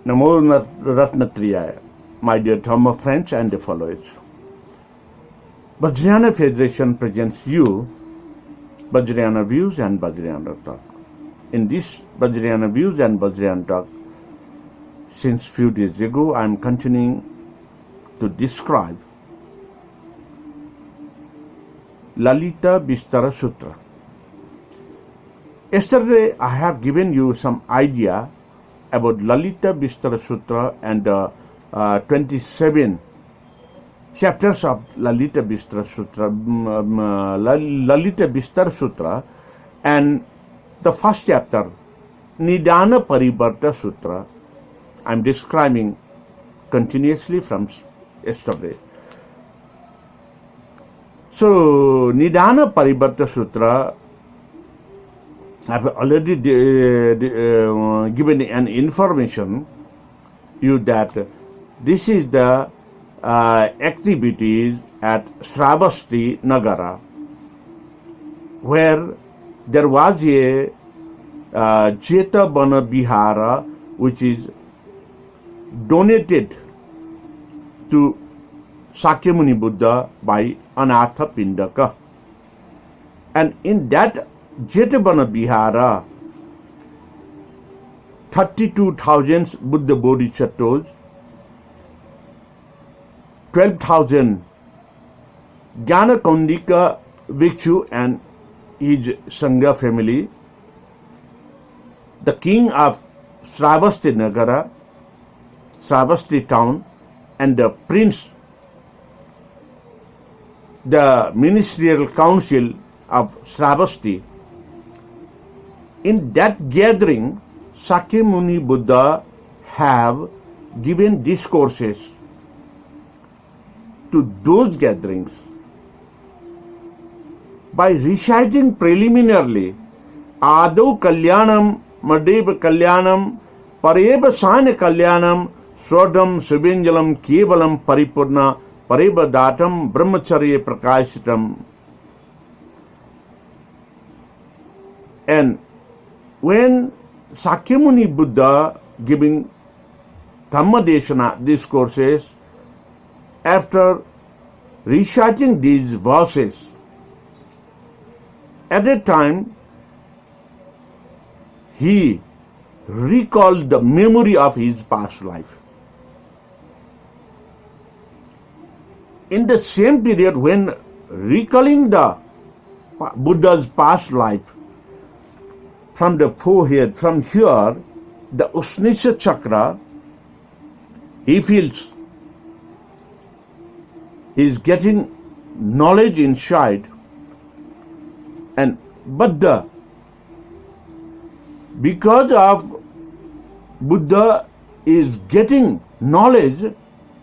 Namo Ratnatriyaya, my dear Dhamma friends and followers. Vajrayana Federation presents you Vajrayana Views and Vajrayana Talk. In this Vajrayana Views and Vajrayana Talk, since few days ago, I am continuing to describe Lalita Vistara Sutra. Yesterday, I have given you some idea about Lalita Vistara Sutra and 27 chapters of Lalita Vistara Sutra, Lalita Vistara Sutra, and the first chapter, Nidana Parivarta Sutra. I am describing continuously from yesterday. So, Nidana Parivarta Sutra, I have already given an information you that this is the activities at Sravasti Nagara, where there was a Jeta Bana Vihara which is donated to Sakyamuni Buddha by Anatha Pindaka. And in that Jetavana Vihara, 32,000 Buddha Bodhisattvas, 12,000 Jnanakondika Bhikshu and his Sangha family, the king of Sravasti Nagara, Sravasti town, and the prince, the ministerial council of Sravasti. In that gathering, Sakyamuni Buddha have given discourses to those gatherings by reciting preliminarily Adau Kalyanam, Madeva Kalyanam, Pareba Sana Kalyanam, Swadam Subinjalam Kevalam Paripurna, Pareba Datam Brahmacharya Prakashitam. And when Sakyamuni Buddha giving Dhammadesana discourses, after reciting these verses, at that time he recalled the memory of his past life. In the same period, when recalling the Buddha's past life, from the forehead, from here, the Usnisa Chakra, he feels he is getting knowledge inside, and because of Buddha is getting knowledge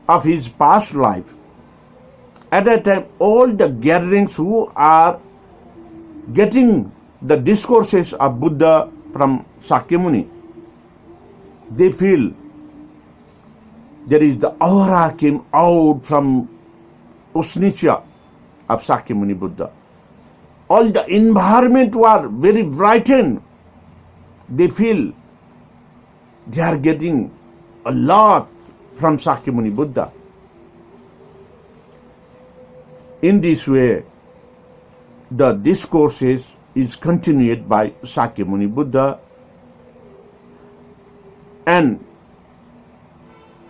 of his past life, at that time all the gatherings who are getting the discourses of Buddha from Sakyamuni, they feel there is the aura came out from Usnisha of Sakyamuni Buddha. All the environment were very brightened. They feel they are getting a lot from Sakyamuni Buddha. In this way, the discourses is continued by Sakyamuni Buddha, and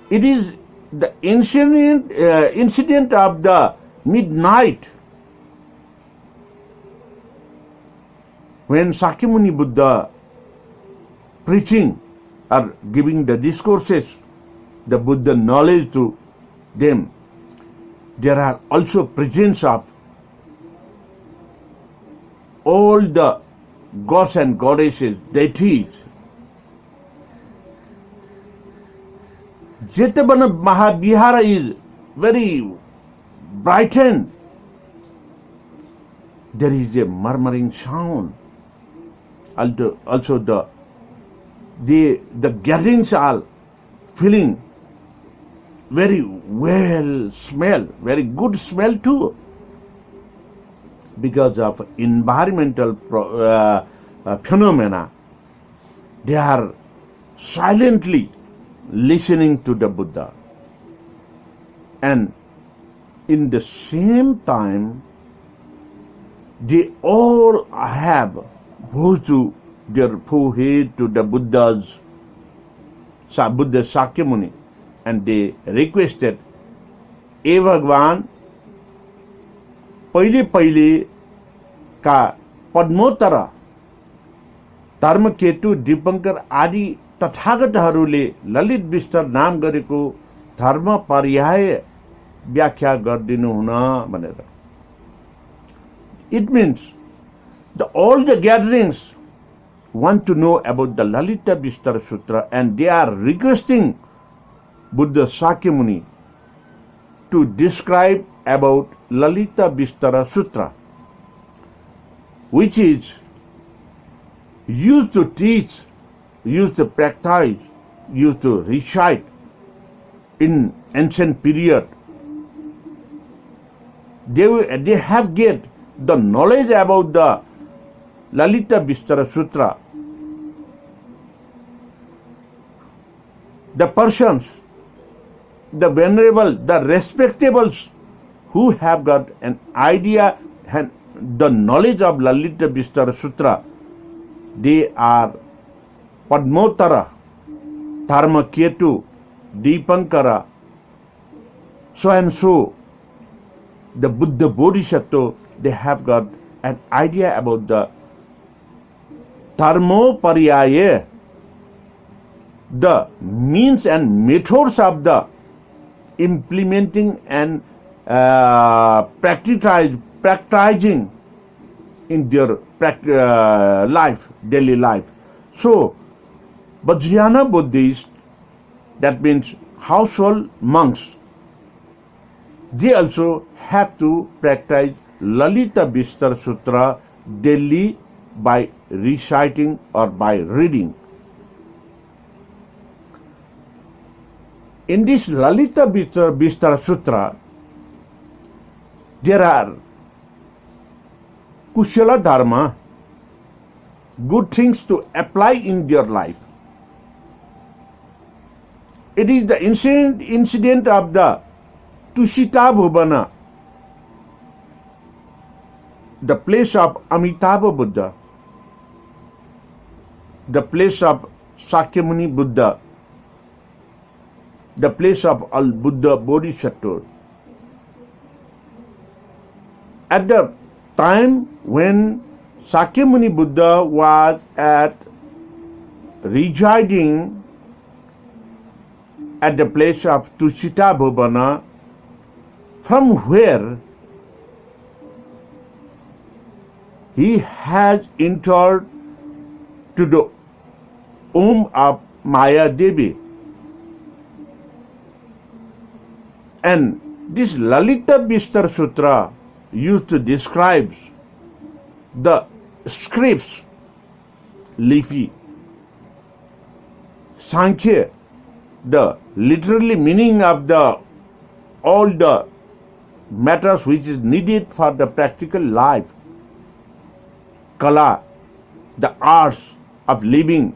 it is the incident of the midnight when Sakyamuni Buddha preaching or giving the discourses, the Buddha knowledge to them. There are also presence of all the gods and goddesses, deities. Jetavana Mahavihara is very brightened. There is a murmuring sound. Also the gatherings are feeling very well smell, very good smell too. because of environmental phenomena, they are silently listening to the Buddha. And in the same time, they all have bowed to their forehead to the Buddha Sakyamuni, and they requested, "ए भगवान, पहिले पहिले का पद्मोत्तर धर्मकेतु दीपंकर आदि तथागतहरूले ललित विस्तर नाम गरेको धर्म पर्याय व्याख्या गरिदिनु हुन" भनेर. It means all the gatherings want to know about the Lalita Vistara Sutra, and they are requesting Buddha Sakyamuni to describe about Lalita Vistara Sutra, which is used to teach, used to practice, used to recite in ancient period. They have get the knowledge about the Lalita Vistara Sutra. The persons, the venerable, the respectables who have got an idea and the knowledge of Lalita Vistara Sutra, they are Padmottara, Dharmaketu, Deepankara, so and so, the Buddha Bodhisattva. They have got an idea about the Dharmopariyaya, the means and methods of the implementing and practicing in their life, daily life. So, Vajrayana Buddhists, that means household monks, they also have to practice Lalita Vistara Sutra daily by reciting or by reading. In this Lalita Vistara Sutra, there are Kushala Dharma, good things to apply in their life. It is the incident of the Tushita Bhuvana, the place of Amitabha Buddha, the place of Sakyamuni Buddha, the place of Al Buddha Bodhisattva. At the time when Sakyamuni Buddha was residing at the place of Tushita Bhuvana, from where he has entered to the womb of Maya Devi. And this Lalita Vistara Sutra used to describe the scripts, leafy, Sankhya, the literally meaning of all the matters which is needed for the practical life, Kala, the arts of living,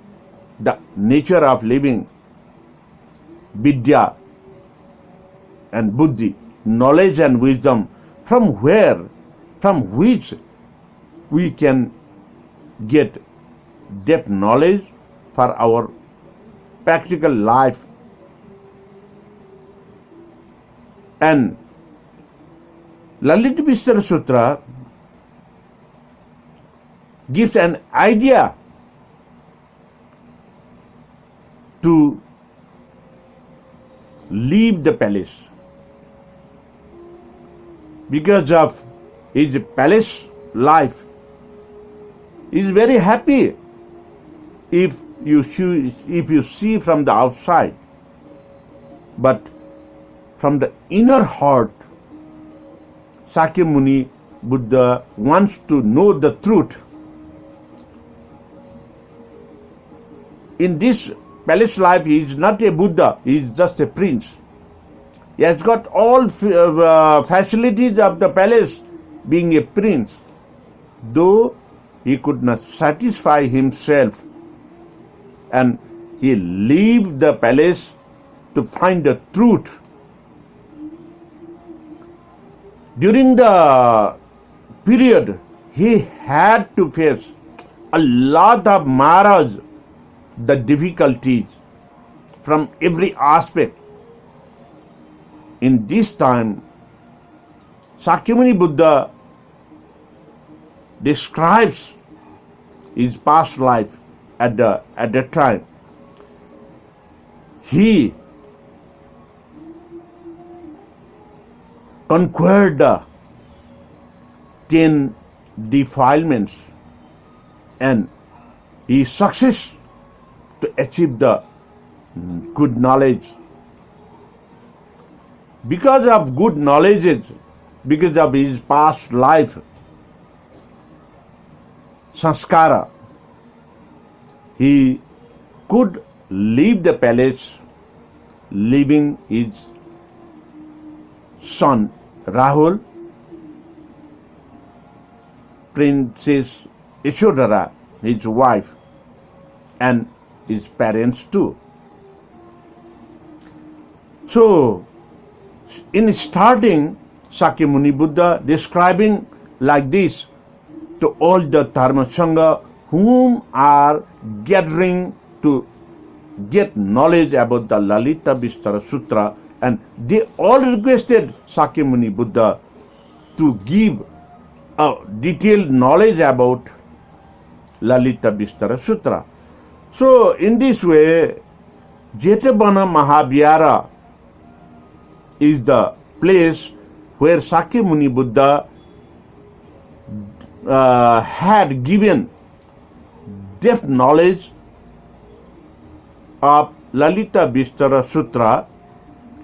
the nature of living, Vidya and Buddhi, knowledge and wisdom, from which we can get depth knowledge for our practical life. And Lalita Vistara Sutra gives an idea to leave the palace. Because of his palace life, he is very happy if you see from the outside. But from the inner heart, Sakyamuni Buddha wants to know the truth. In this palace life, he is not a Buddha, he is just a prince. He has got all facilities of the palace, being a prince. Though he could not satisfy himself, and he leave the palace to find the truth. During the period, he had to face a lot of maras, the difficulties from every aspect. In this time, Sakyamuni Buddha describes his past life at that time. He conquered the 10 defilements and he success to achieve the good knowledge. Because of good knowledge, because of his past life, sanskara, he could leave the palace, leaving his son Rahul, Princess Yashodhara, his wife, and his parents too. So, in starting, Sakyamuni Buddha describing like this to all the Dharma Sangha whom are gathering to get knowledge about the Lalita Vistara Sutra, and they all requested Sakyamuni Buddha to give a detailed knowledge about Lalita Vistara Sutra. So in this way, Jetavana Mahavihara is the place where Sakyamuni Buddha had given depth knowledge of Lalita Vistara Sutra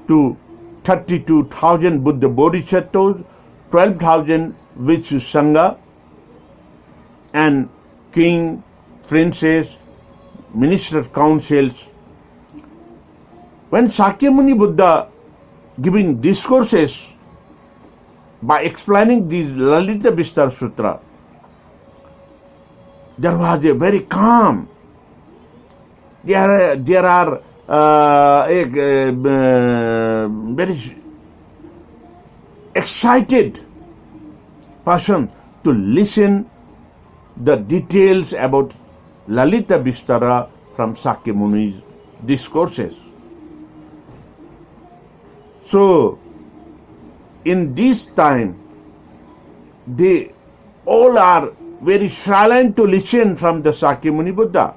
to 32,000 Buddha Bodhisattvas, 12,000 Vichu Sangha, and king, princes, minister councils. When Sakyamuni Buddha giving discourses by explaining this Lalita Vistara Sutra, there was a very calm. There are very excited person to listen the details about Lalita Vistara from Sakyamuni's discourses. So, in this time, they all are very silent to listen from the Sakyamuni Buddha,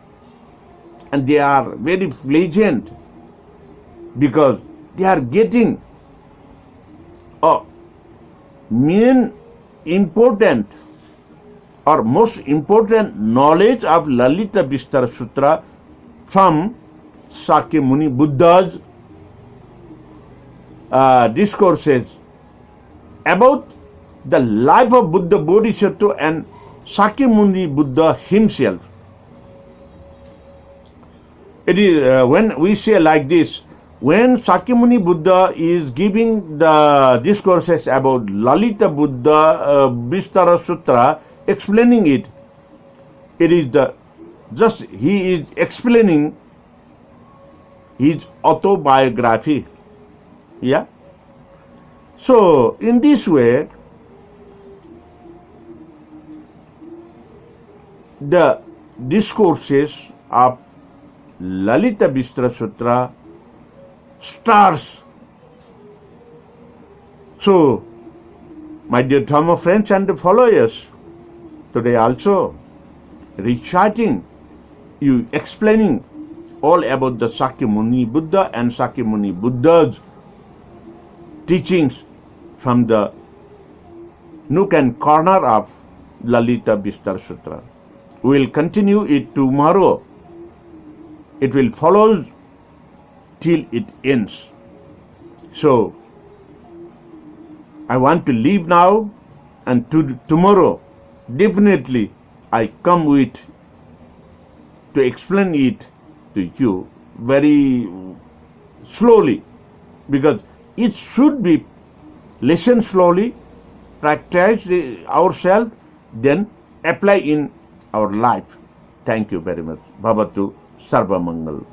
and they are very pleasant because they are getting a main important or most important knowledge of Lalita Vistara Sutra from Sakyamuni Buddha's discourses about the life of Buddha Bodhisattva and Sakyamuni Buddha himself. It is when we say like this, when Sakyamuni Buddha is giving the discourses about Lalita Buddha Vistara Sutra, explaining it, it is just he is explaining his autobiography. Yeah. So in this way, the discourses of Lalita Vistara Sutra starts. So, my dear Dhamma friends and followers, today also reciting, you explaining all about the Sakyamuni Buddha and Sakyamuni Buddha's teachings from the nook and corner of Lalita Vistara Sutra. We will continue it tomorrow. It will follow till it ends. So, I want to leave now, and tomorrow definitely I come with to explain it to you very slowly, because it should be listened slowly, practice ourselves, then apply in our life. Thank you very much. Bhavatu Sarva Mangal.